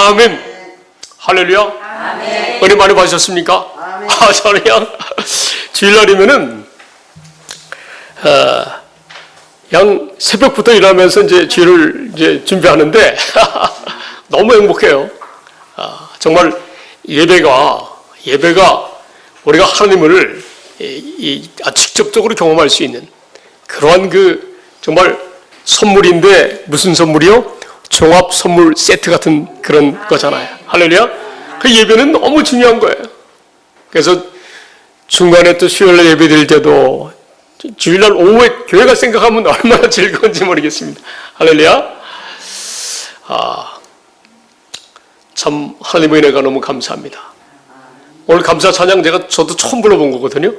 아멘. 할렐루야. 아멘. 은혜 많이 받으셨습니까? 아멘. 저는요, 주일날이면은, 그냥 새벽부터 일하면서 이제 주일을 이제 준비하는데, 너무 행복해요. 정말 예배가 우리가 하나님을 직접적으로 경험할 수 있는 그러한 정말 선물인데 무슨 선물이요? 종합 선물 세트 같은 그런 거잖아요. 할렐루야. 그 예배는 너무 중요한 거예요. 그래서 중간에 또 수요일날 예배 드릴 때도 주일날 오후에 교회 갈 생각하면 얼마나 즐거운지 모르겠습니다. 할렐루야. 참 하나님의 은혜가 너무 감사합니다. 오늘 감사 찬양 저도 처음 불러본 거거든요.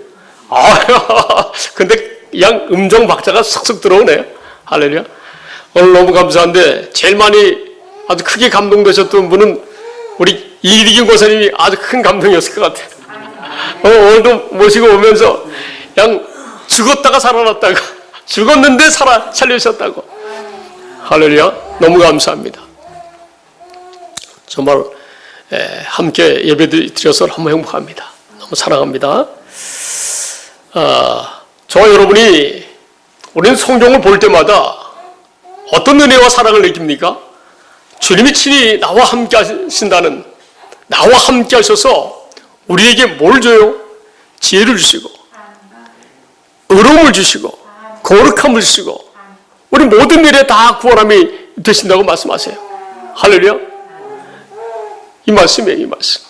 근데 그냥 음정 박자가 싹싹 들어오네요. 할렐루야. 오늘 너무 감사한데 제일 많이 아주 크게 감동되셨던 분은 우리 이리균 고사님이 아주 큰 감동이었을 것 같아요. 오늘도 모시고 오면서 그냥 죽었다가 살아났다고, 죽었는데 살려주셨다고. 할렐루야. 너무 감사합니다. 정말 함께 예배 드려서 너무 행복합니다. 너무 사랑합니다. 저와 여러분이 우리는 성경을 볼 때마다 어떤 은혜와 사랑을 느낍니까? 주님이 친히 나와 함께 하신다는, 나와 함께 하셔서 우리에게 뭘 줘요? 지혜를 주시고 의로움을 주시고 거룩함을 주시고 우리 모든 일에 다 구원함이 되신다고 말씀하세요. 할렐루야. 이 말씀이에요. 이 말씀.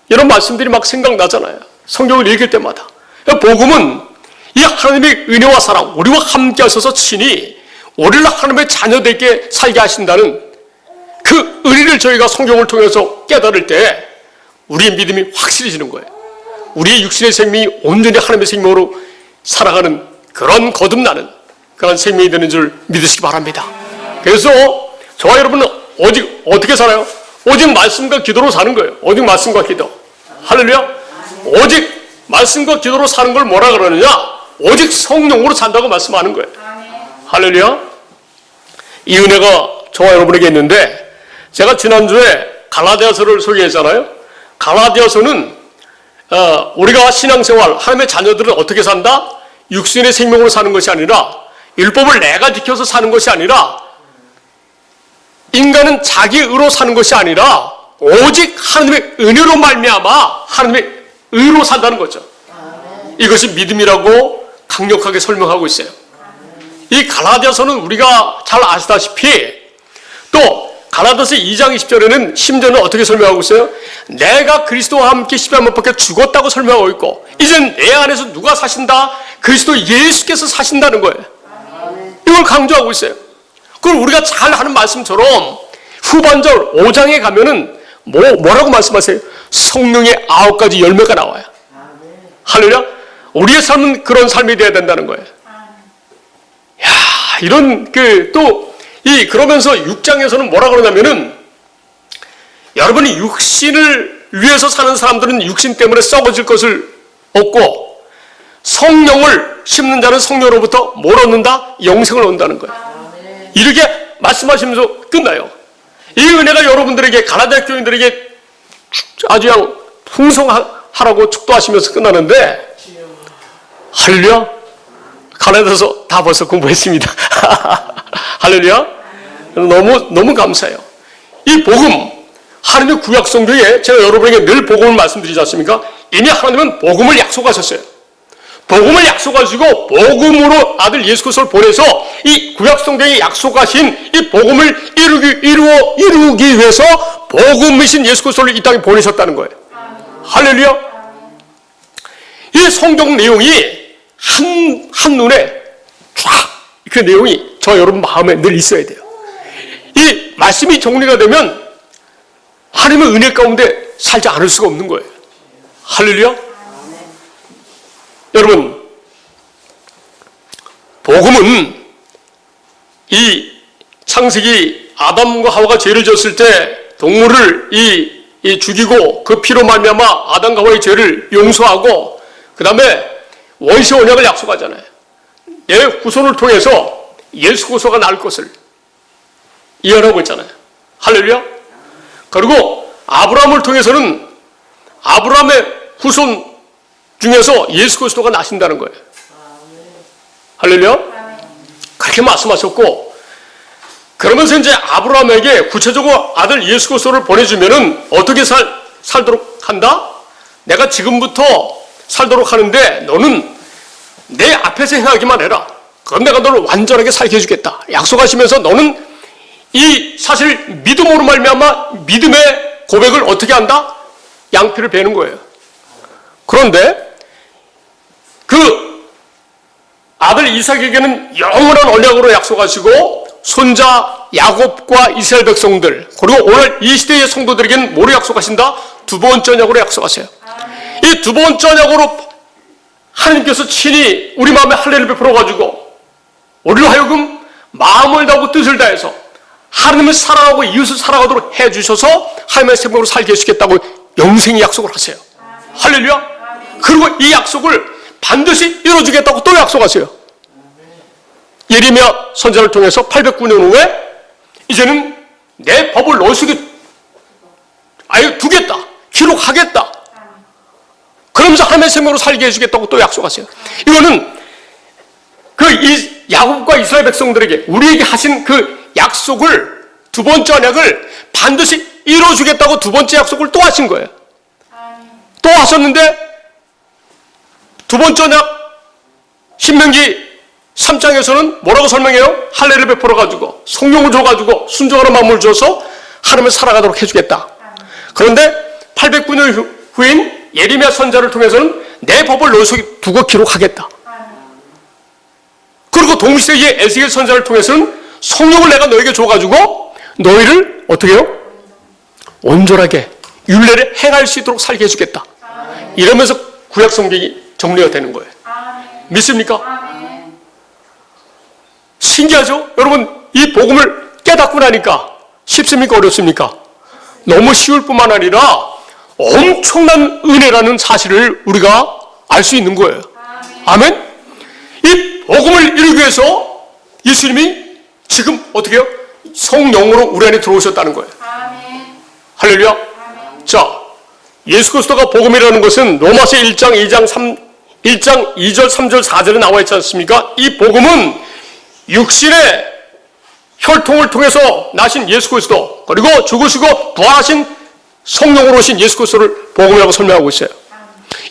이런 말씀들이 막 생각나잖아요. 성경을 읽을 때마다. 복음은 이 하나님의 은혜와 사랑, 우리와 함께 하셔서 친히 우리를 하나님의 자녀되게 살게 하신다는 그 은혜를 저희가 성경을 통해서 깨달을 때 우리의 믿음이 확실해지는 거예요. 우리의 육신의 생명이 온전히 하나님의 생명으로 살아가는 그런 거듭나는 그런 생명이 되는 줄 믿으시기 바랍니다. 그래서 저와 여러분은 오직 어떻게 살아요? 오직 말씀과 기도로 사는 거예요. 오직 말씀과 기도. 할렐루야. 오직 말씀과 기도로 사는 걸 뭐라 그러느냐? 오직 성령으로 산다고 말씀하는 거예요. 할렐루야. 이 은혜가 저와 여러분에게 있는데 제가 지난주에 갈라디아서를 소개했잖아요. 갈라디아서는 우리가 신앙생활, 하나님의 자녀들은 어떻게 산다? 육신의 생명으로 사는 것이 아니라 율법을 내가 지켜서 사는 것이 아니라 인간은 자기 의로 사는 것이 아니라 오직 하나님의 은혜로 말미암아 하나님의 의로 산다는 거죠. 이것이 믿음이라고 강력하게 설명하고 있어요. 이 갈라디아서는 우리가 잘 아시다시피 또 갈라디아서 2장 20절에는 심지어는 어떻게 설명하고 있어요? 내가 그리스도와 함께 십자가 못 박혀 죽었다고 설명하고 있고 이젠 내 안에서 누가 사신다? 그리스도 예수께서 사신다는 거예요. 이걸 강조하고 있어요. 그걸 우리가 잘 하는 말씀처럼 후반절 5장에 가면은 뭐라고 말씀하세요? 성령의 9가지 열매가 나와요. 할렐루야. 우리의 삶은 그런 삶이 되어야 된다는 거예요. 이런 그러면서 6장에서는 뭐라 그러냐면은 여러분이 육신을 위해서 사는 사람들은 육신 때문에 썩어질 것을 얻고 성령을 심는 자는 성령으로부터 뭘 얻는다? 영생을 얻는다는 거예요. 이렇게 말씀하시면서 끝나요. 이 은혜가 여러분들에게 갈라디아 교인들에게 아주 그냥 풍성하라고 축도하시면서 끝나는데 할렐루야. 갈라디아서 다 벌써 공부했습니다. 할렐루야. 너무 감사해요. 이 복음, 하나님의 구약 성경에 제가 여러분에게 늘 복음을 말씀드리지 않습니까? 이미 하나님은 복음을 약속하셨어요. 복음을 약속하시고 복음으로 아들 예수 그리스도를 보내서 이 구약 성경에 약속하신 이 복음을 이루기 위해서 복음이신 예수 그리스도를 이 땅에 보내셨다는 거예요. 할렐루야. 이 성경 내용이 한눈에 쫙 그 내용이 저 여러분 마음에 늘 있어야 돼요. 이 말씀이 정리가 되면 하나님의 은혜 가운데 살지 않을 수가 없는 거예요. 할렐루야. 여러분, 복음은 이 창세기 아담과 하와가 죄를 지었을 때 동물을 죽이고 그 피로 말미암아 아담과 하와의 죄를 용서하고 그 다음에 원시 언약을 약속하잖아요. 내 후손을 통해서 예수 그리스도가 나을 것을 예언하고 있잖아요. 할렐루야. 그리고 아브라함을 통해서는 아브라함의 후손 중에서 예수 그리스도가 나신다는 거예요. 할렐루야. 그렇게 말씀하셨고, 그러면서 이제 아브라함에게 구체적으로 아들 예수 그리스도를 보내주면은 어떻게 살도록 한다? 내가 지금부터 살도록 하는데 너는 내 앞에서 행하기만 해라. 그럼 내가 너를 완전하게 살게 해주겠다. 약속하시면서 너는 이 사실 믿음으로 말미암아 믿음의 고백을 어떻게 한다? 양피를 베는 거예요. 그런데 그 아들 이삭에게는 영원한 언약으로 약속하시고 손자 야곱과 이스라엘 백성들, 그리고 오늘 이 시대의 성도들에게는 뭐로 약속하신다? 두 번째 언약으로 약속하세요. 이 두 번째 언약으로 하나님께서 친히 우리 마음에 할례를 베풀어가지고 우리로 하여금 마음을 다하고 뜻을 다해서 하나님을 사랑하고 이웃을 사랑하도록 해주셔서 하나님의 생명으로 살게 해주겠다고 영생의 약속을 하세요. 할렐루야. 그리고 이 약속을 반드시 이루어주겠다고 또 약속하세요. 예레미야 선지자를 통해서 809년 후에 이제는 내 법을 너희 속에 아예 두겠다, 기록하겠다. 그러면서 하나님의 생명으로 살게 해주겠다고 또 약속하세요. 이거는 이 야곱과 이스라엘 백성들에게 우리에게 하신 그 약속을, 두 번째 언약을 반드시 이루어주겠다고 두 번째 약속을 또 하신 거예요. 또 하셨는데 두 번째 언약 신명기 3장에서는 뭐라고 설명해요? 할례를 베풀어가지고 성령을 줘가지고 순종하는 마음을 줘서 하나님을 살아가도록 해주겠다. 그런데 809년 후인 예레미야 선지자를 통해서는 내 법을 너희 속에 두고 기록하겠다. 그리고 동시대의 에스겔 선지자를 통해서는 성령을 내가 너에게 줘가지고 너희를 어떻게 해요? 온전하게 율례를 행할 수 있도록 살게 해주겠다. 이러면서 구약 성경이 정리가 되는 거예요. 믿습니까? 신기하죠? 여러분, 이 복음을 깨닫고 나니까 쉽습니까? 어렵습니까? 너무 쉬울 뿐만 아니라 엄청난 은혜라는 사실을 우리가 알 수 있는 거예요. 아멘? 이 복음을 이루기 위해서 예수님이 지금 어떻게 해요? 성령으로 우리 안에 들어오셨다는 거예요. 할렐루야. 자, 예수 그리스도가 복음이라는 것은 로마서 1장 2절 3절 4절에 나와 있지 않습니까? 이 복음은 육신의 혈통을 통해서 나신 예수 그리스도, 그리고 죽으시고 부활하신 성령으로 오신 예수 그리스도를 복음이라고 설명하고 있어요.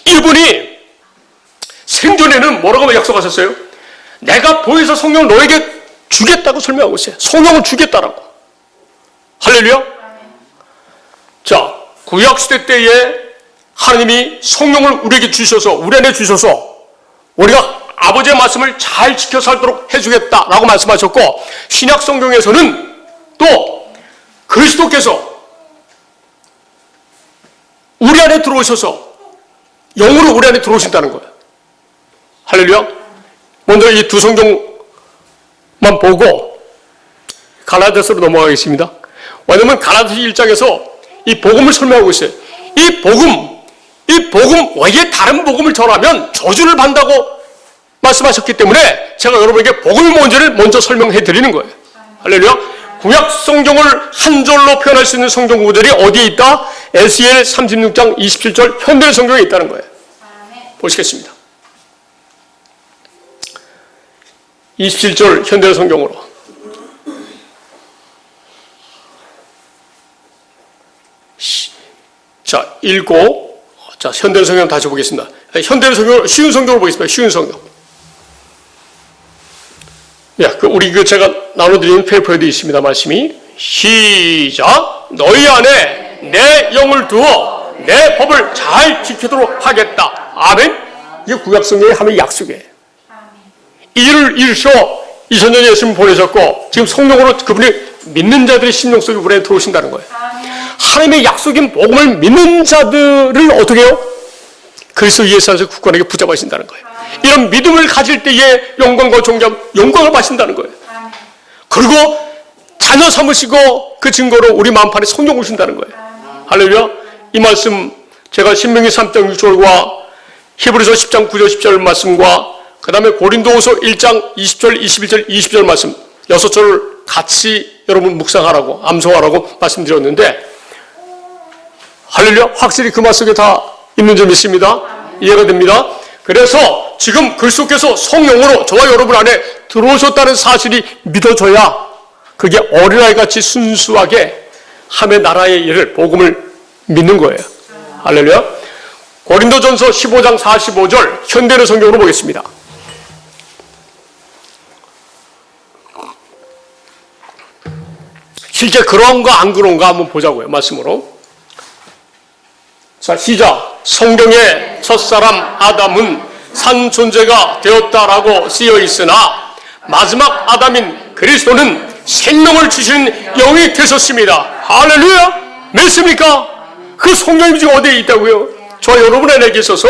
이분이 생전에는 뭐라고 약속하셨어요? 내가 보혜사 성령을 너에게 주겠다고 설명하고 있어요. 성령을 주겠다라고. 할렐루야. 자, 구약시대 때에 하나님이 성령을 우리에게 주셔서, 우리 안에 주셔서 우리가 아버지의 말씀을 잘 지켜 살도록 해주겠다라고 말씀하셨고, 신약 성경에서는 또 그리스도께서 우리 안에 들어오셔서 영으로 우리 안에 들어오신다는 거예요. 할렐루야. 먼저 이 두 성경만 보고 갈라디아서로 넘어가겠습니다. 왜냐하면 갈라디아서 1장에서 이 복음을 설명하고 있어요. 이 복음 외에 다른 복음을 전하면 저주를 받는다고 말씀하셨기 때문에 제가 여러분에게 복음의 문제를 먼저 설명해 드리는 거예요. 할렐루야. 구약 성경을 한 절로 표현할 수 있는 성경 구절이 어디에 있다? 에스겔 36장 27절 현대 성경에 있다는 거예요. 보시겠습니다. 27절 현대 성경으로. 자, 읽고, 자, 현대 성경 다시 보겠습니다. 현대 성경, 쉬운 성경으로 보겠습니다. 쉬운 성경. 야, 우리 제가 나눠드리는 페이퍼에도 있습니다. 말씀이. 시작. 너희 안에 내 영을 두어 내 법을 잘 지키도록 하겠다. 아멘. 이게 구약성경의 하나님의 약속이에요. 이 일을 이루셔 2000년 예수님 보내셨고 지금 성령으로 그분이 믿는 자들의 심령 속에 우리 안에 들어오신다는 거예요. 하나님의 약속인 복음을 믿는 자들을 어떻게 해요? 그리스도 예수 안에서 굳건하게 붙잡으신다는 거예요. 이런 믿음을 가질 때에 영광과 존귀함, 영광을 받으신다는 거예요. 그리고 자녀 삼으시고 그 증거로 우리 마음판에 성령을 주신다는 거예요. 할렐루야. 이 말씀 제가 신명기 3장 6절과 히브리서 10장 9절 10절 말씀과 그 다음에 고린도후서 1장 20절 21절 20절 말씀 6절을 같이 여러분 묵상하라고 암송하라고 말씀드렸는데 할렐루야. 확실히 그 말 속에 다 있는 줄 믿습니다. 이해가 됩니다. 그래서 지금 그리스도께서 성령으로 저와 여러분 안에 들어오셨다는 사실이 믿어져야 그게 어린아이같이 순수하게 하나님의 나라의 일을, 복음을 믿는 거예요. 할렐루야. 고린도전서 15장 45절 현대의 성경으로 보겠습니다. 실제 그런가 안 그런가 한번 보자고요. 말씀으로. 자, 시작. 성경의 첫사람 아담은 산 존재가 되었다라고 쓰여 있으나 마지막 아담인 그리스도는 생명을 주시는 영이 되셨습니다. 할렐루야. 믿습니까? 그 성령이 지금 어디에 있다고요? 저 여러분 안에 계셔서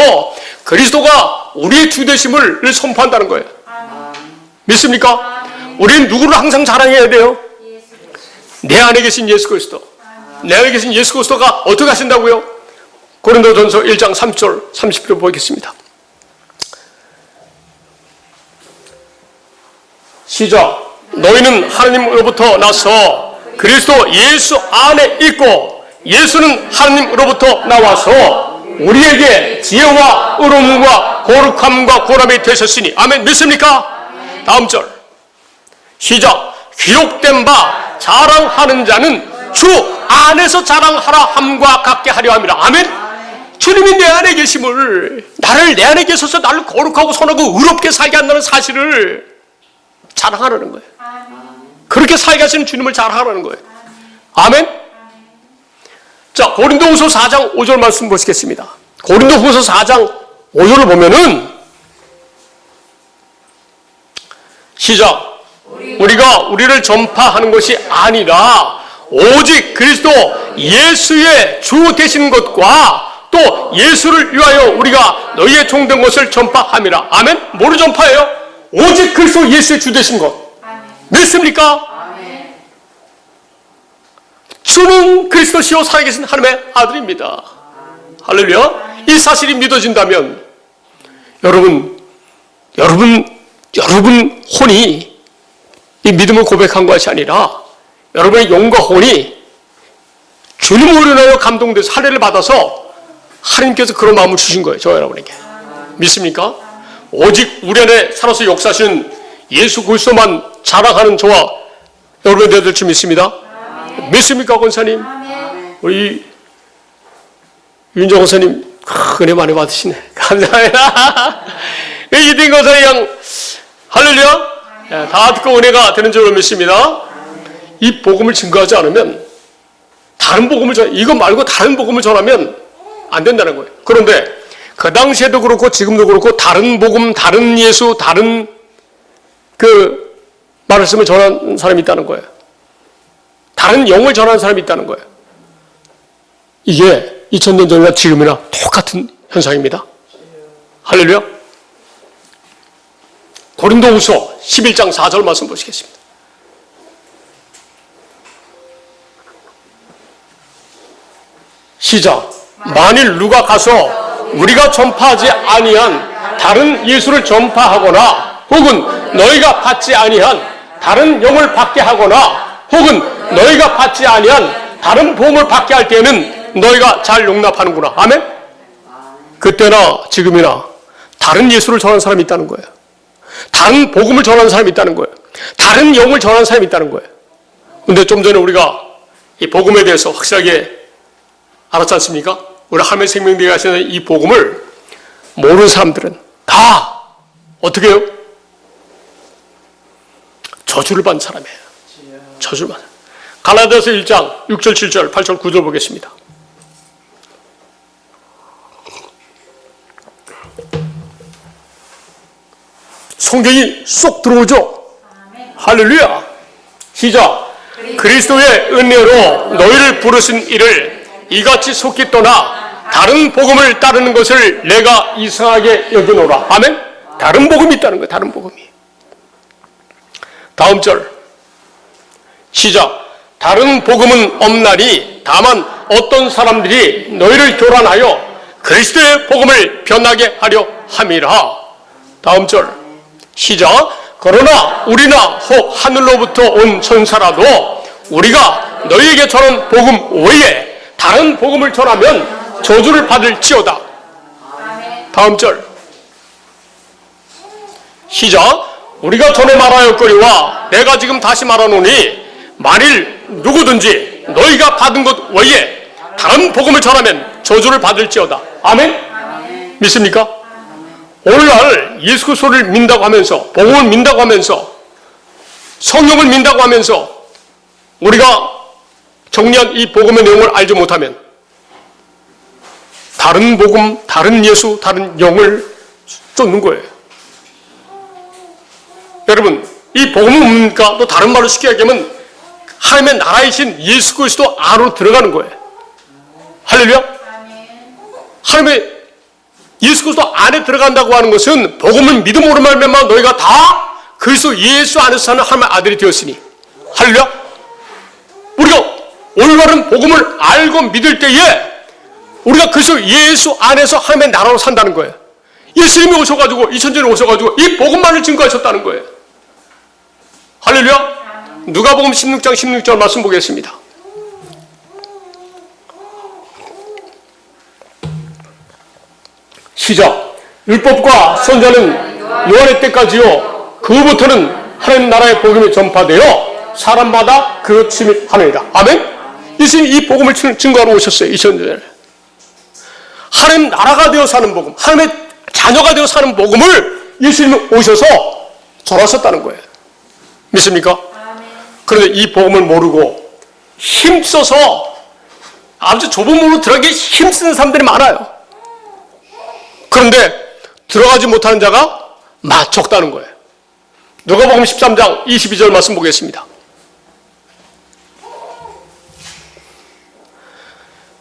그리스도가 우리의 주되심을 선포한다는 거예요. 믿습니까? 우리는 누구를 항상 자랑해야 돼요? 내 안에 계신 예수 그리스도. 내 안에 계신 예수 그리스도가 어떻게 하신다고요? 고린도전서 1장 3절 30절 보겠습니다. 시작. 너희는 하나님으로부터 나서 그리스도 예수 안에 있고 예수는 하나님으로부터 나와서 우리에게 지혜와 의로움과 거룩함과 고람이 되셨으니. 아멘. 믿습니까? 다음 절. 시작. 기록된 바 자랑하는 자는 주 안에서 자랑하라 함과 같게 하려 함이라. 아멘. 주님이 내 안에 계심을, 나를 내 안에 계셔서 나를 거룩하고 선하고 의롭게 살게 한다는 사실을 자랑하라는 거예요. 그렇게 살게 하시는 주님을 자랑하라는 거예요. 아멘. 자, 고린도후서 4장 5절 말씀 보시겠습니다. 고린도후서 4장 5절을 보면은 시작. 우리가 우리를 전파하는 것이 아니라 오직 그리스도 예수의 주 되신 것과 또 예수를 위하여 우리가 너희의 종된 것을 전파함이라. 아멘. 뭐를 전파해요? 오직 그리스도 예수의 주 되신 것. 믿습니까? 아멘. 주는 그리스도시요 살아계신 하나님의 아들입니다. 할렐루야. 이 사실이 믿어진다면 여러분 혼이 이 믿음을 고백한 것이 아니라 여러분의 영과 혼이 주님으로 인하여 감동돼서 할례를 받아서 하나님께서 그런 마음을 주신 거예요. 저 여러분에게. 믿습니까? 오직 우리 안에 살아서 역사하시는 예수 그리스도만 자랑하는 저와 여러분의 되어줄 줄 믿습니다. 믿습니까, 권사님? 우리 윤정 권사님 은혜 많이 받으시네. 감사합니다. 이든 권사님 양 할렐루야. 다 듣고 은혜가 되는 줄로 믿습니다. 이 복음을 증거하지 않으면 다른 복음을 이거 말고 다른 복음을 전하면 안 된다는 거예요. 그런데 그 당시에도 그렇고 지금도 그렇고 다른 복음, 다른 예수, 다른 그 말씀을 전하는 사람이 있다는 거예요. 다른 영을 전하는 사람이 있다는 거예요. 이게 2000년 전이나 지금이나 똑같은 현상입니다. 할렐루야. 고린도후서 11장 4절 말씀 보시겠습니다. 시작. 만일 누가 가서 우리가 전파하지 아니한 다른 예수를 전파하거나 혹은 너희가 받지 아니한 다른 영을 받게 하거나 혹은 너희가 받지 아니한 다른 복음을 받게 할 때는 너희가 잘 용납하는구나. 아멘? 그때나 지금이나 다른 예수를 전하는 사람이 있다는 거예요. 다른 복음을 전하는 사람이 있다는 거예요. 다른 영을 전하는 사람이 있다는 거예요. 그런데 좀 전에 우리가 이 복음에 대해서 확실하게 알았지 않습니까? 우리 하나님의 생명되게 하시는 이 복음을 모르는 사람들은 다 어떻게 해요? 저주를 받는 사람이에요. 저주를 받는. 갈라디아서 1장 6절 7절 8절 9절 보겠습니다. 성경이 쏙 들어오죠? 할렐루야. 시작. 그리스도의 은혜로 너희를 부르신 이를 이같이 속히 떠나 다른 복음을 따르는 것을 내가 이상하게 여기노라. 아멘. 다른 복음이 있다는 거예요. 다른 복음이. 다음 절. 시작. 다른 복음은 없나니 다만 어떤 사람들이 너희를 교란하여 그리스도의 복음을 변하게 하려 함이라. 다음 절. 시작. 그러나 우리나 혹 하늘로부터 온 천사라도 우리가 너희에게 전한 복음 외에 다른 복음을 전하면 저주를 받을지어다. 다음 절 시작. 우리가 전에 말하였거니와 내가 지금 다시 말하노니 만일 누구든지 너희가 받은 것 외에 다른 복음을 전하면 저주를 받을지어다. 아멘? 믿습니까? 오늘날 예수 그리스도를 믿는다고 하면서, 복음을 믿는다고 하면서, 성령을 믿는다고 하면서 우리가 정리한 이 복음의 내용을 알지 못하면 다른 복음, 다른 예수, 다른 영을 쫓는 거예요. 여러분, 이 복음은 뭡니까? 또 다른 말로 쉽게 얘기하면 하나님의 나라이신 예수 그리스도 안으로 들어가는 거예요. 할렐루야? 하나님의 예수 그리스도 안에 들어간다고 하는 것은 복음을 믿음으로 말미암아 너희가 다 그리스도 예수 안에서 사는 하나님의 아들이 되었으니. 할렐루야? 우리가 올바른 복음을 알고 믿을 때에 우리가 그리스도 예수 안에서 하나님의 나라로 산다는 거예요. 예수님이 오셔가지고 2000년에 오셔가지고 이 복음만을 증거하셨다는 거예요. 할렐루야? 누가복음 16장 16절 말씀 보겠습니다. 시작. 율법과 선지자는 요한의 때까지요 그 후부터는 하나님 나라의 복음이 전파되어 사람마다 그 침입하느니라. 아멘? 예수님이 이 복음을 증거하러 오셨어요. 2000년 전에. 하나님 나라가 되어 사는 복음, 하나님의 자녀가 되어 사는 복음을 예수님이 오셔서 전하셨다는 거예요. 믿습니까? 그런데 이 복음을 모르고 힘써서 아주 좁은 문으로 들어가기 힘쓰는 사람들이 많아요. 그런데 들어가지 못하는 자가 적다는 거예요. 누가복음 13장 22절 말씀 보겠습니다.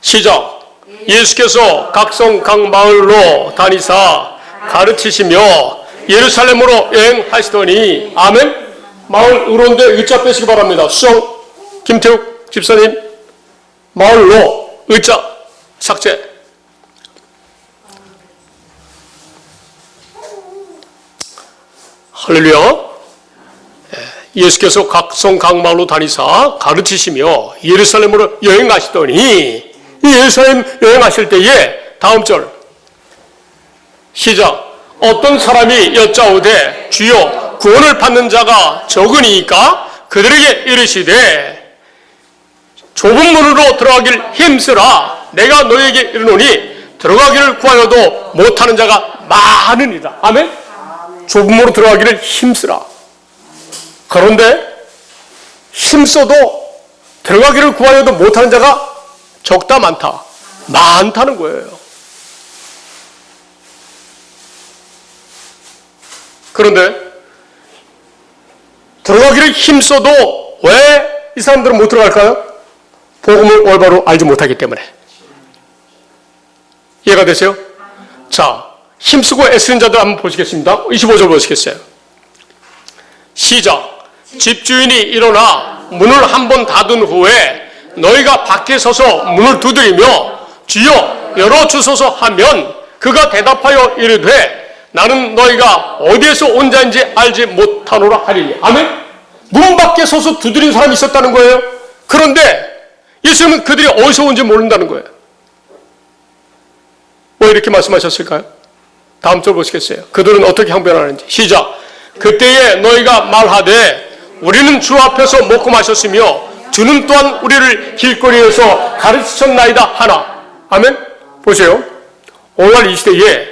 시작. 예수께서 각성 각 마을로 다니사 가르치시며 예루살렘으로 여행하시더니. 아멘. 마을 의로운데 의자 빼시기 바랍니다. 수정 김태욱 집사님, 마을로 의자 삭제. 할렐루야. 예수께서 각성 각 마을로 다니사 가르치시며 예루살렘으로 여행하시더니. 이 예루살렘 여행하실 때에 다음 절 시작. 어떤 사람이 여짜오되 주여 구원을 받는 자가 적으니까 그들에게 이르시되 좁은 문으로 들어가길 힘쓰라. 내가 너에게 이르노니 들어가기를 구하여도 못하는 자가 많으니라. 아멘? 좁은 문으로 들어가기를 힘쓰라. 그런데 힘써도 들어가기를 구하여도 못하는 자가 적다 많다? 많다는 거예요. 그런데 들어가기를 힘써도 왜 이 사람들은 못 들어갈까요? 복음을 올바로 알지 못하기 때문에. 이해가 되세요? 자, 힘쓰고 애쓰는 자들 한번 보시겠습니다. 25절 보시겠어요? 시작. 집주인이 일어나 문을 한번 닫은 후에 너희가 밖에 서서 문을 두드리며 주여 열어주소서 하면 그가 대답하여 이르되 나는 너희가 어디에서 온 자인지 알지 못하노라 하리니. 아멘? 문 밖에 서서 두드린 사람이 있었다는 거예요. 그런데 예수님은 그들이 어디서 온지 모른다는 거예요. 왜 이렇게 말씀하셨을까요? 다음 절 보시겠어요? 그들은 어떻게 항변하는지. 시작. 그때에 너희가 말하되 우리는 주 앞에서 먹고 마셨으며 주는 또한 우리를 길거리에서 가르치셨나이다 하나. 아멘? 보세요. 오늘 이 시대에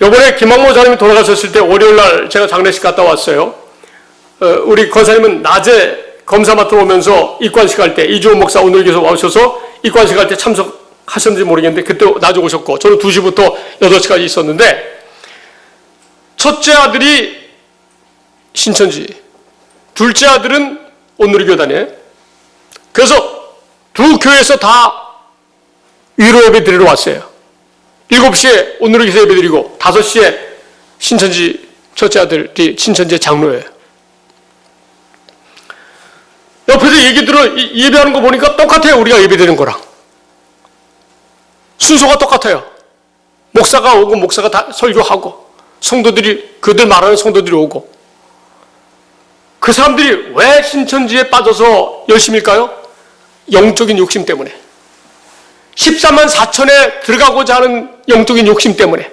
이번에 김학모 장님이 돌아가셨을 때 월요일날 제가 장례식 갔다 왔어요. 우리 권사님은 낮에 검사 맡으러 오면서 입관식 할 때 이주호 목사 오늘 교수 와주셔서 입관식 할 때 참석하셨는지 모르겠는데 그때 낮에 오셨고 저는 2시부터 8시까지 있었는데 첫째 아들이 신천지, 둘째 아들은 온누리교회 다녀요. 그래서 두 교회에서 다 위로 예배 드리러 왔어요. 7시에 온누리교회 예배 드리고 5시에 신천지 첫째 아들이 신천지의 장로예요. 옆에서 얘기 들어 예배하는 거 보니까 똑같아요. 우리가 예배드리는 거랑 순서가 똑같아요. 목사가 오고 목사가 다 설교하고 성도들이 그들 말하는 성도들이 오고. 그 사람들이 왜 신천지에 빠져서 열심일까요? 영적인 욕심 때문에. 14만 4천에 들어가고자 하는 영적인 욕심 때문에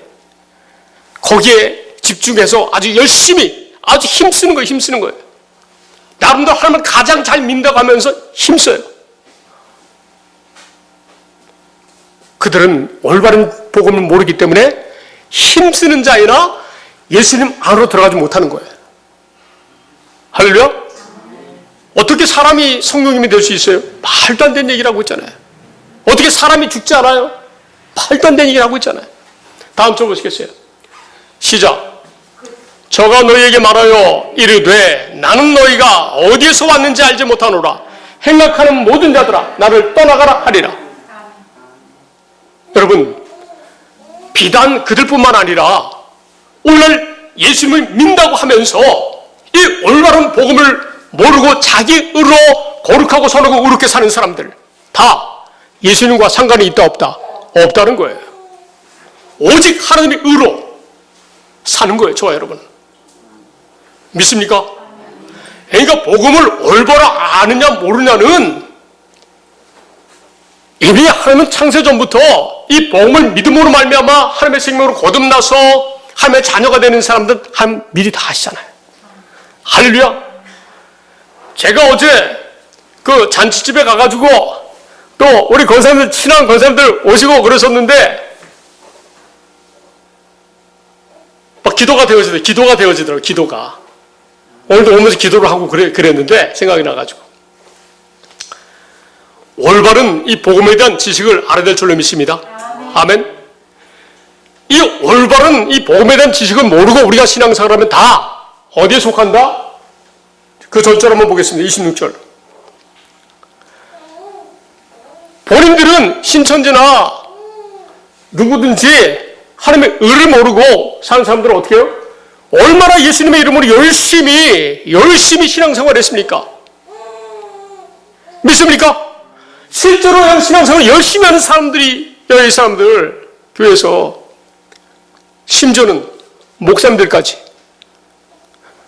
거기에 집중해서 아주 열심히 아주 힘쓰는 거예요. 나름대로 하나님을 가장 잘 믿는다고 하면서 힘써요. 그들은 올바른 복음을 모르기 때문에 힘쓰는 자이나 예수님 안으로 들어가지 못하는 거예요. 할렐루야? 어떻게 사람이 성령님이 될 수 있어요? 말도 안 되는 얘기를 하고 있잖아요. 어떻게 사람이 죽지 않아요? 말도 안 되는 얘기를 하고 있잖아요. 다음 절 보시겠어요? 시작. 저가 너희에게 말하여 이르되 나는 너희가 어디에서 왔는지 알지 못하노라. 행악하는 모든 자들아 나를 떠나가라 하리라. 여러분, 비단 그들뿐만 아니라 오늘 예수님을 믿는다고 하면서 이 올바른 복음을 모르고 자기 의로 거룩하고 선하고 의롭게 사는 사람들 다 예수님과 상관이 있다 없다? 없다는 거예요. 오직 하나님의 의로 사는 거예요. 저와 여러분 믿습니까? 그러니까 복음을 올바라 아느냐 모르냐는 이미 하나님은 창세전부터 이 복음을 믿음으로 말미암아 하나님의 생명으로 거듭나서 하나님의 자녀가 되는 사람들 하나님 미리 다 아시잖아요. 할렐루야. 제가 어제 그 잔치집에 가가지고 또 우리 권사님들 친한 권사님들 오시고 그러셨는데 막 기도가 되어지더라고요. 기도가 오늘도 오면서 기도를 하고 그랬는데 생각이 나가지고 올바른 이 복음에 대한 지식을 알아야 될 줄로 믿습니다. 아멘. 이 올바른 이 복음에 대한 지식을 모르고 우리가 신앙생활을 하면 다 어디에 속한다? 그 절절 한번 보겠습니다. 26절. 본인들은 신천지나 누구든지 하나님의 의를 모르고 사는 사람들은 어떻게 해요? 얼마나 예수님의 이름으로 열심히 신앙생활을 했습니까? 믿습니까? 실제로 신앙생활을 열심히 하는 사람들이 이 사람들 교회에서 심지어는 목사님들까지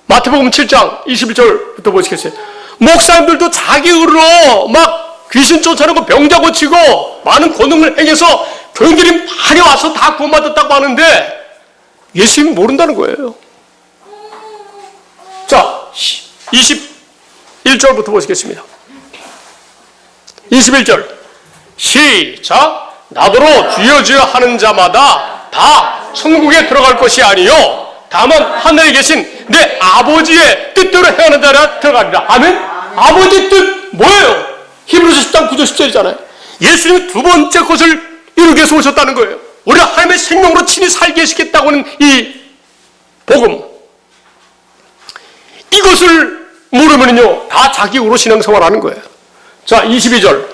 마태복음 7장 21절부터 보시겠어요? 목사님들도 자기 의로 막 귀신 쫓아내고 병자 고치고 많은 권능을 행해서 교인들이 많이 와서 다 구원받았다고 하는데 예수님이 모른다는 거예요. 자, 21절부터 보시겠습니다. 21절 시작. 나더러 주여 주여 하는 자마다 다 천국에 들어갈 것이 아니요 다만 하늘에 계신 내 아버지의 뜻대로 행하는 자라 들어가리라. 아멘. 아버지의 뜻 뭐예요? 히브리서 10장 9절 10절이잖아요. 예수님이 두 번째 것을 이루기 위해서 오셨다는 거예요. 우리가 하나님의 생명으로 친히 살게 하시겠다고 하는 이 복음, 이것을 모르면요 다 자기 의로 신앙생활하는 거예요. 자, 22절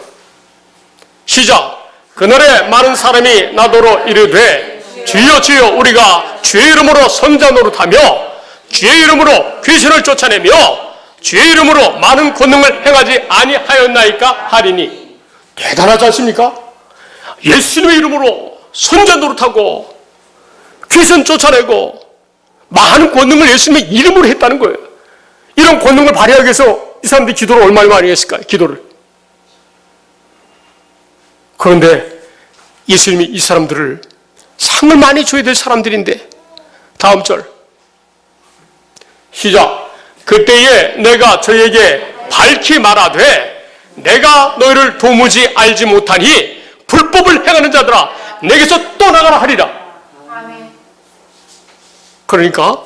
시작. 그날에 많은 사람이 나더러 이르되 주여 주여 우리가 주의 이름으로 선자 노릇하며 주의 이름으로 귀신을 쫓아내며 주의 이름으로 많은 권능을 행하지 아니하였나이까 하리니. 대단하지 않습니까? 예수님의 이름으로 선자 노릇하고 귀신 쫓아내고 많은 권능을 예수님의 이름으로 했다는 거예요. 이런 권능을 발휘하기 위해서 이 사람들이 기도를 얼마나 많이 했을까요? 기도를. 그런데 예수님이 이 사람들을 상을 많이 줘야 될 사람들인데 다음 절 시작. 그때에 내가 저희에게 밝히 말하되 내가 너희를 도무지 알지 못하니 불법을 행하는 자들아 내게서 떠나가라 하리라. 그러니까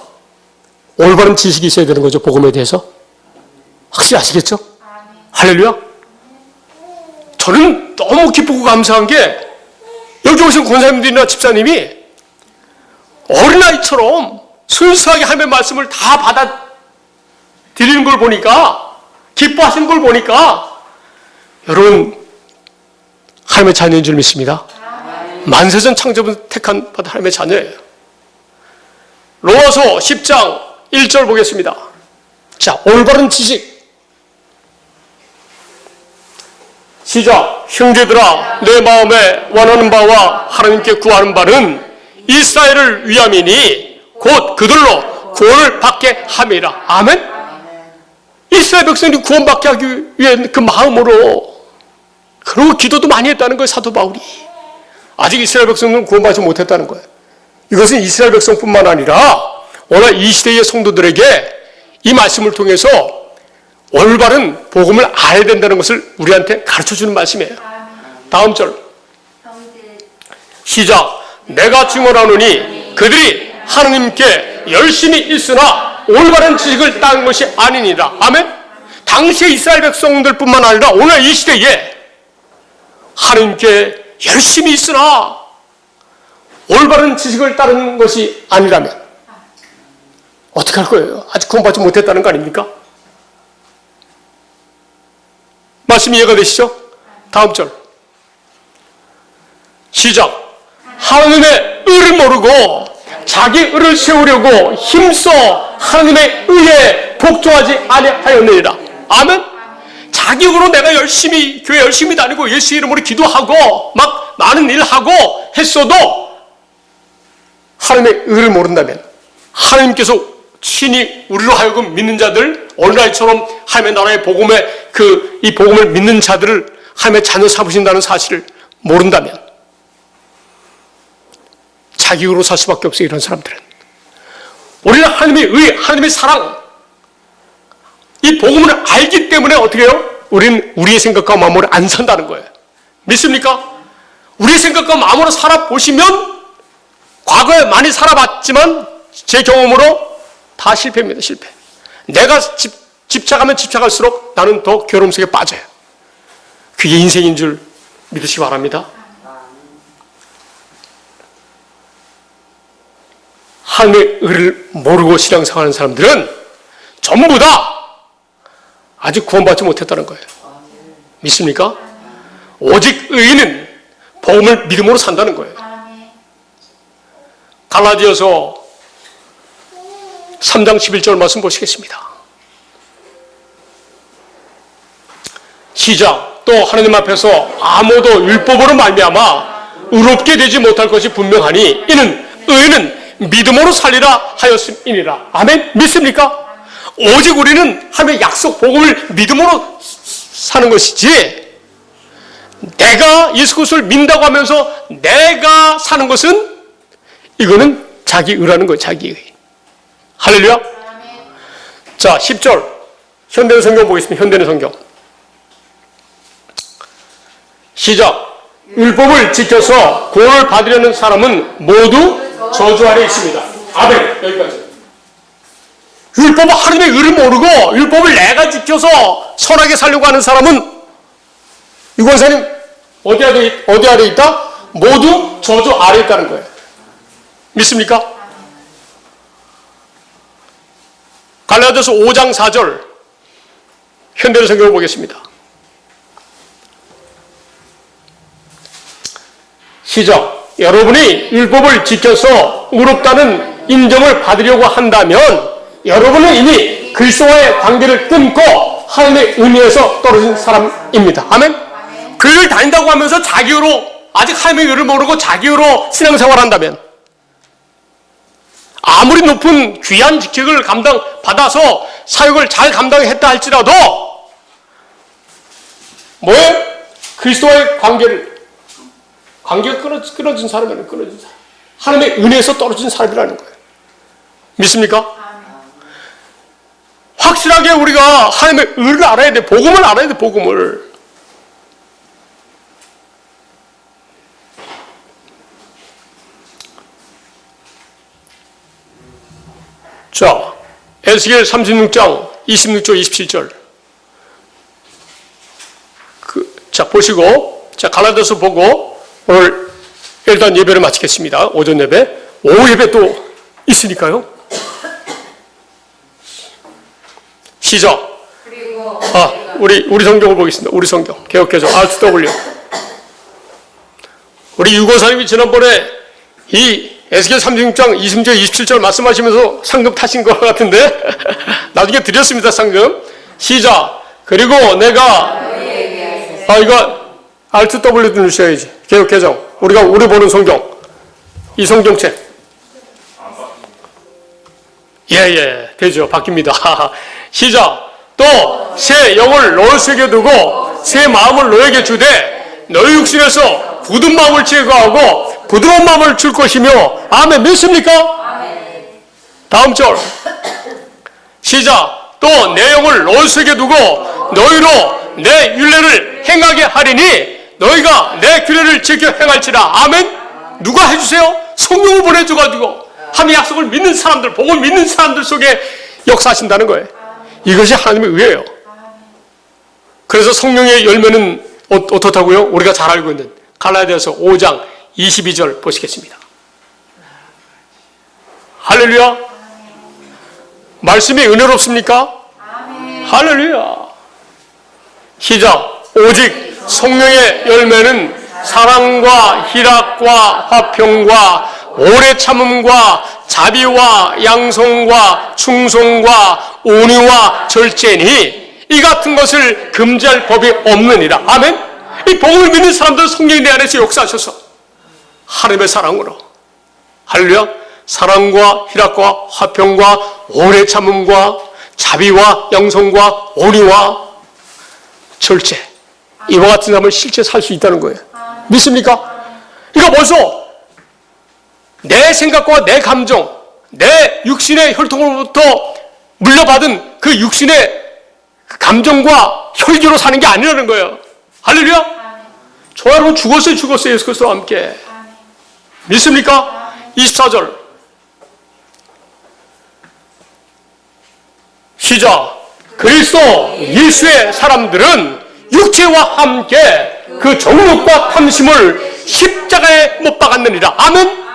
올바른 지식이 있어야 되는 거죠. 복음에 대해서. 확실히 아시겠죠? 할렐루야. 저는 너무 기쁘고 감사한 게 여기 오신 권사님들이나 집사님이 어린아이처럼 순수하게 하나님의 말씀을 다 받아들이는 걸 보니까, 기뻐하시는 걸 보니까 여러분 하나님의 자녀인 줄 믿습니다. 만세전 창조분 택한 받은 하나님의 자녀예요. 로마서 10장 1절 보겠습니다. 자, 올바른 지식 시작. 형제들아 내 마음에 원하는 바와 하나님께 구하는 바는 이스라엘을 위함이니 곧 그들로 구원을 받게 함이라. 아멘. 이스라엘 백성들이 구원받게 하기 위해 그 마음으로 그리고 기도도 많이 했다는 거예요, 사도 바울이. 아직 이스라엘 백성은 구원받지 못했다는 거예요. 이것은 이스라엘 백성뿐만 아니라 오늘 이 시대의 성도들에게 이 말씀을 통해서 올바른 복음을 알아야 된다는 것을 우리한테 가르쳐주는 말씀이에요. 다음 절 시작. 내가 증언하노니 그들이 하느님께 열심히 있으나 올바른 지식을 따는 것이 아니니라. 아멘. 당시의 이스라엘 백성들뿐만 아니라 오늘 이 시대에 하느님께 열심히 있으나 올바른 지식을 따르는 것이 아니라면 어떻게 할 거예요? 아직 구원받지 못했다는 거 아닙니까? 말씀 이해가 되시죠? 다음 절 시작. 하나님의 의를 모르고 자기 의를 세우려고 힘써 하나님의 의에 복종하지 아니하였느니라. 아멘. 자기 의로 내가 열심히 교회 열심히 다니고 예수 이름으로 기도하고 막 많은 일 하고 했어도 하나님의 의를 모른다면 하나님께서 친히 우리로 하여금 믿는 자들 오늘날처럼 하나님의 나라의 복음의 이 복음을 믿는 자들을 하나님의 자녀 삼으신다는 사실을 모른다면 자기 의로 살 수밖에 없어요. 이런 사람들은. 우리는 하나님의 의, 하나님의 사랑, 이 복음을 알기 때문에 어떻게 해요? 우리는 우리의 생각과 마음으로 안 산다는 거예요. 믿습니까? 우리의 생각과 마음으로 살아보시면 과거에 많이 살아봤지만 제 경험으로 다 실패입니다. 실패. 내가 집착하면 집착할수록 나는 더 괴로움 속에 빠져요. 그게 인생인 줄 믿으시기 바랍니다. 하나님의 의를 모르고 신앙생활하는 사람들은 전부 다 아직 구원받지 못했다는 거예요. 믿습니까? 오직 의인은 복음을 믿음으로 산다는 거예요. 갈라디아서 3장 11절 말씀 보시겠습니다. 시작. 또 하나님 앞에서 아무도 율법으로 말미암아 의롭게 되지 못할 것이 분명하니 이는 의인은 믿음으로 살리라 하였음이니라. 아멘. 믿습니까? 오직 우리는 하나님의 약속 복음을 믿음으로 사는 것이지 내가 예수 그리스도를 믿는다고 하면서 내가 사는 것은 이거는 자기 의라는 거예요. 자기 의. 할렐루야. 자 10절 현대의 성경 보겠습니다. 현대의 성경 시작. 율법을 지켜서 구원을 받으려는 사람은 모두 저주 아래 있습니다. 아멘. 여기까지. 율법은 하나님의 의를 모르고 율법을 내가 지켜서 선하게 살려고 하는 사람은 유권사님 어디 아래 있다? 모두 저주 아래 있다는 거예요. 믿습니까? 갈라디아서 5장 4절 현대의 성경을 보겠습니다. 시작. 여러분이 율법을 지켜서 의롭다는 인정을 받으려고 한다면 여러분은 이미 그리스도와의 관계를 끊고 하나님의 은혜에서 떨어진 사람입니다. 아멘? 교회를 다닌다고 하면서 자기로 아직 하나님의 의를 모르고 자기로 신앙생활한다면 아무리 높은 귀한 직책을 받아서 사역을 잘 감당했다 할지라도 뭐예요? 그리스도와의 관계가 끊어진 사람이라는 끊어진 사람. 하나님의 은혜에서 떨어진 사람이라는 거예요. 믿습니까? 확실하게 우리가 하나님의 의를 알아야 돼. 복음을 알아야 돼. 복음을. 자, 에스겔 36장 26절 27절 자 보시고 자 갈라디아서 보고 오늘 일단 예배를 마치겠습니다. 오전 예배. 오후 예배 또 있으니까요. 시작. 우리 성경을 보겠습니다. 우리 성경 개역개정 RTW. 우리 유고사님이 지난번에 이 에스겔 36장 26절 27절 말씀하시면서 상금 타신 것 같은데 나중에 드렸습니다. 상금. 시작. 그리고 내가 이거 RTW 누르셔야지. 개역개정. 우리 보는 성경. 이 성경책. 예, 되죠. 바뀝니다. 시작. 또 새 영을 너의 속에 두고 새 마음을 너에게 주되 너희 육신에서 굳은 마음을 제거하고 부드러운 마음을 줄 것이며. 아멘. 믿습니까? 다음 절 시작. 또 내 영을 너희 속에 두고 너희로 내 율례를 행하게 하리니 너희가 내 규례를 지켜 행할지라. 아멘. 누가 해주세요? 성령을 보내줘가지고 하나님의 약속을 믿는 사람들, 복을 믿는 사람들 속에 역사하신다는 거예요. 이것이 하나님의 의예요. 그래서 성령의 열매는 어떻다고요? 우리가 잘 알고 있는 갈라디아서 5장 22절 보시겠습니다. 할렐루야. 말씀이 은혜롭습니까? 할렐루야. 시작. 오직 성령의 열매는 사랑과 희락과 화평과 오래 참음과 자비와 양성과 충성과 온유와 절제니 이 같은 것을 금지할 법이 없느니라. 아멘. 이 복음을 믿는 사람들 성령이 내 안에서 역사하셔서 하나님의 사랑으로, 할렐루야, 사랑과 희락과 화평과 오래 참음과 자비와 양성과 온유와 절제, 이와 같은 삶을 실제 살 수 있다는 거예요. 믿습니까? 그러니까 벌써 내 생각과 내 감정, 내 육신의 혈통으로부터 물려받은 그 육신의 감정과 혈기로 사는 게 아니라는 거예요. 할렐루야. 저 여러분 죽었어요. 예수 그리스도와 함께. 믿습니까? 24절 시작. 그리스도 예수의 사람들은 육체와 함께 그 정욕과 탐심을 십자가에 못 박았느니라. 아멘.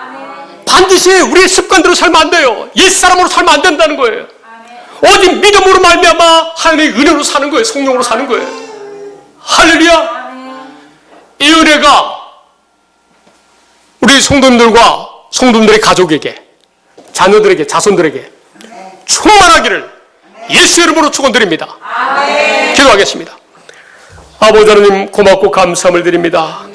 반드시 우리의 습관대로 살면 안 돼요. 옛사람으로 살면 안 된다는 거예요. 오직 믿음으로 말미암아 하나님의 은혜로 사는 거예요. 성령으로 사는 거예요. 할렐루야. 이 은혜가 우리 성도님들과 성도님들의 가족에게, 자녀들에게, 자손들에게 충만하기를 예수 이름으로 축원드립니다. 기도하겠습니다. 아버지 하나님, 고맙고 감사함을 드립니다.